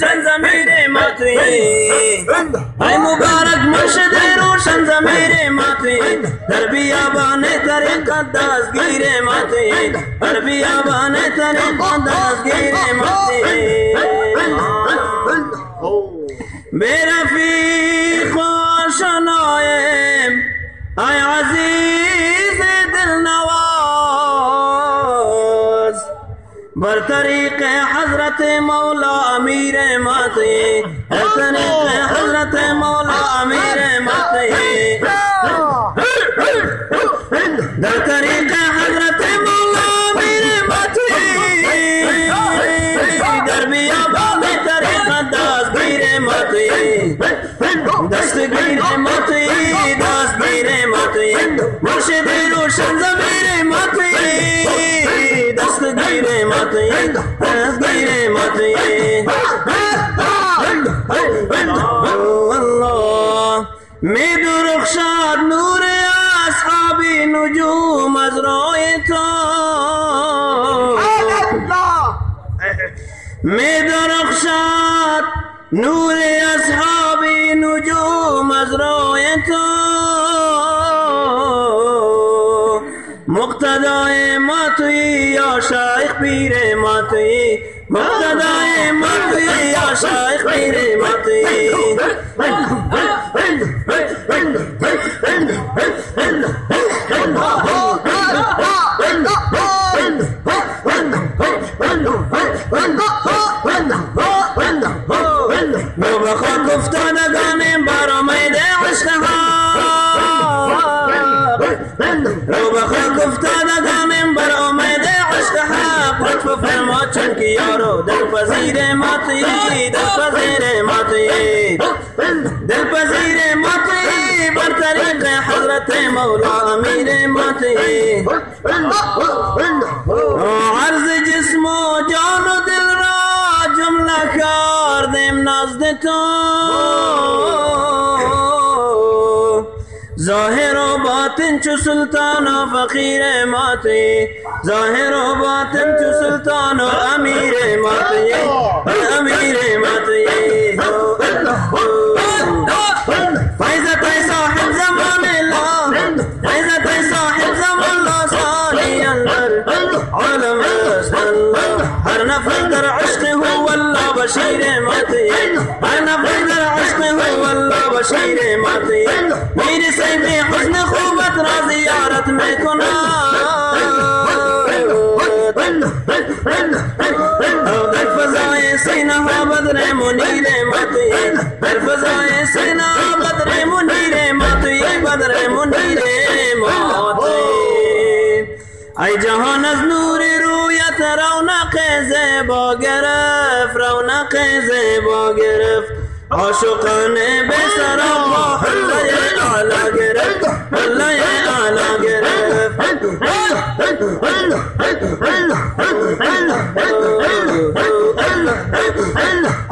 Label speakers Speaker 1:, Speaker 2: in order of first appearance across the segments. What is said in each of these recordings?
Speaker 1: روشن ضمیر ما تویی ای مبارک مرشد روشن ضمیر ما تویی در بیابان طریقت دستگیر ما تویی در بیابان طریقت دستگیر ما تویی بی رفیق و آشنایم ای عزیز دلنواز بر طریق حضرت مولا امیر ما تویی بر طریق حضرت مولا امیر ما تویی در طریق حضرت مولا امیر ما تویی در بیابان طریقت دستگیر ما تویی دستگیر ما تویی دستگیر ما تویی مرشد روشن ضمیر ما تویی دستگیر ما تویی دستگیر ما تویی الله می درخشد نور اصحابی نجوم از روی تو می درخشد نور اصحابی نجوم از روی تو مقتدای ما تویی یا شیخ پیر ما تویی مقتدای ما تویی یا شیخ پیر ما تویی رو به خاک افتادگانیم بر امید عشق حق رو به خاک افتادگانیم بر امید عشق حق لطف فرما چون که یارو دلپذیر ما تویی دلپذیر ما تویی دلپذیر ما تویی بر طریق حضرت مولا امیر ما تویی عرض جسم و جان و دل را جمله کردیم نزد تو ظاهر و باطن چو سلطان و فقیر ما تویی ظاهر و باطن چو سلطان و امیر ما تویی امیر ما تویی فیضت صاحب زمان الله فیضت صاحب زمان الله ثانی اندر عالم است الله هر نفس در عشق هو الله بشیر ما تویی هر نفس در عشق هو الله بشیر ما تویی میری سیبی حسن خوبت را زیارت میکنم در فضای سینه ها بدر منیر ما تویی در فضای سینه ها بدر منیر ما تویی بدر منیر ما تویی ای جهان از نور رویت رونق زیبا گرفت رونق زیبا گرفت عاشقانه به سرا با حله اعلا گرفت حله اعلا گرفت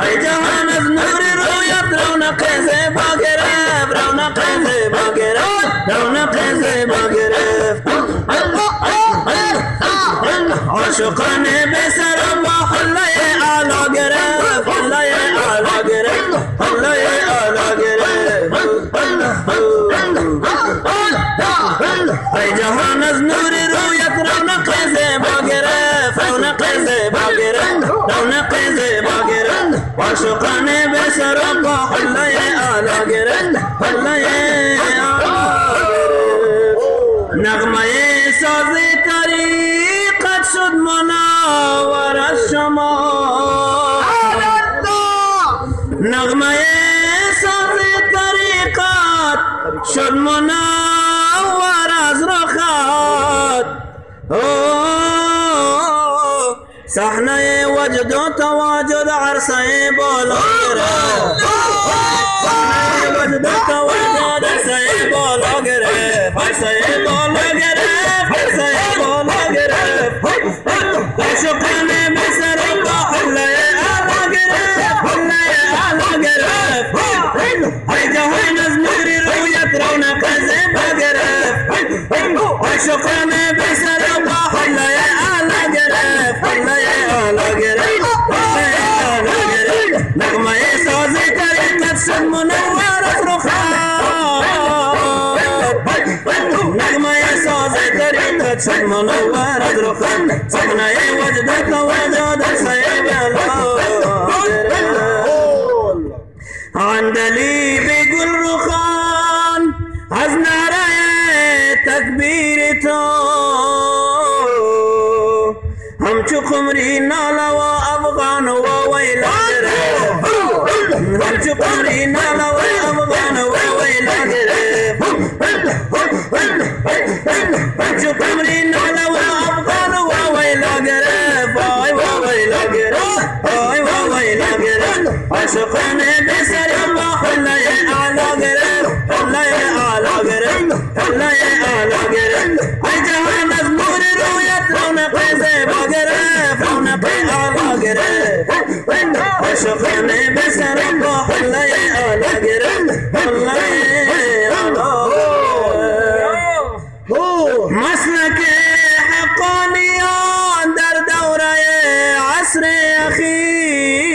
Speaker 1: ای جهان از نور رویت رونق زیبا گرفت رونق زیبا گرفت رونق زیبا گرفت عاشقانه به سرا با حله اعلا گرفت حله اعلا گرفت حله اعلا گرفت ای جهان از نور رویت رونق زیبا گرفت رونق زیبا گرفت رونق زیبا گرفت عاشقانه به سرا با حله اعلا گرفت حله اعلا گرفت نغمه ساز طریقت شد منور از شما نغمه ساز طریقت شد منور از رخت صحنه وجد و تواجد عرصه بالا گرفت صحنه وجد و تواجد عرصه بالا گرفت عرصه بالا گرفت عرصه بالا گرفت عاشقانه به سر با حله اعلا گرفت حله اعلا گرفت ای جهان از نور رویت رونق زیبا گرفت عاشقانه به سر با حله اعلا گرفت حله اعلا گرفت حله اعلا گرفت نغمه ساز طریقت شد منور از رخات نغمه ساز طریقت شد منور از رخات صحنه وجدت وجد سیب عندلی بگل رخان از نعره تکبیر تو همچو قمری نالا و افغان و ویلا گرفت همچو قمری نالا و افغان و ویلا گرفت همچو قمری نالا و افغان و ویلا گرفت آی و ویلا گرفت آی و ویلا گرفت عاشقان بسر با حله اعلا گرفت حله اعلا گرفت حله اعلا گرفت ای جهان از نور رویت رونق زیبا گرفت رونق اعلا گرفت عاشقان بسر با حله اعلا گرفت حله اعلا مسلک حقانیان در دوره عصر اخیر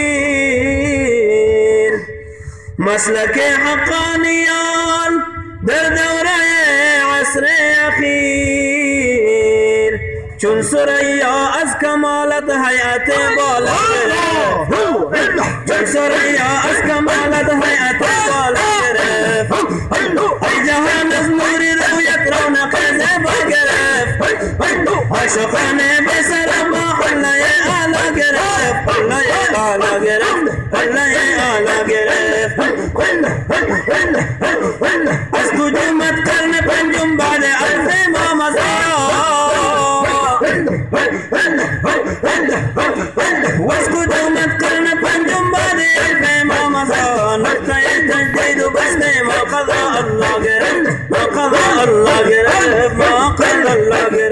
Speaker 1: مسلک حقانیان در دوره عصر اخیر چون ثریا از کمالت حیات بالا گرفت چون ثریا از کمالت حیات بالا گرفت ای جهان از نور رویت رونق زیبا گرفت عاشقان بسر با حله اعلا گرفت حله اعلا گرفت حله اعلا گرفت از قدومت قرن پنجم بعد الف امام واس قدومت قرن پنجم بعد الف امام نقطه تجدید و بسته ما قضا الله گرفت ما قضا الله گرفت ما قضا الله گرفت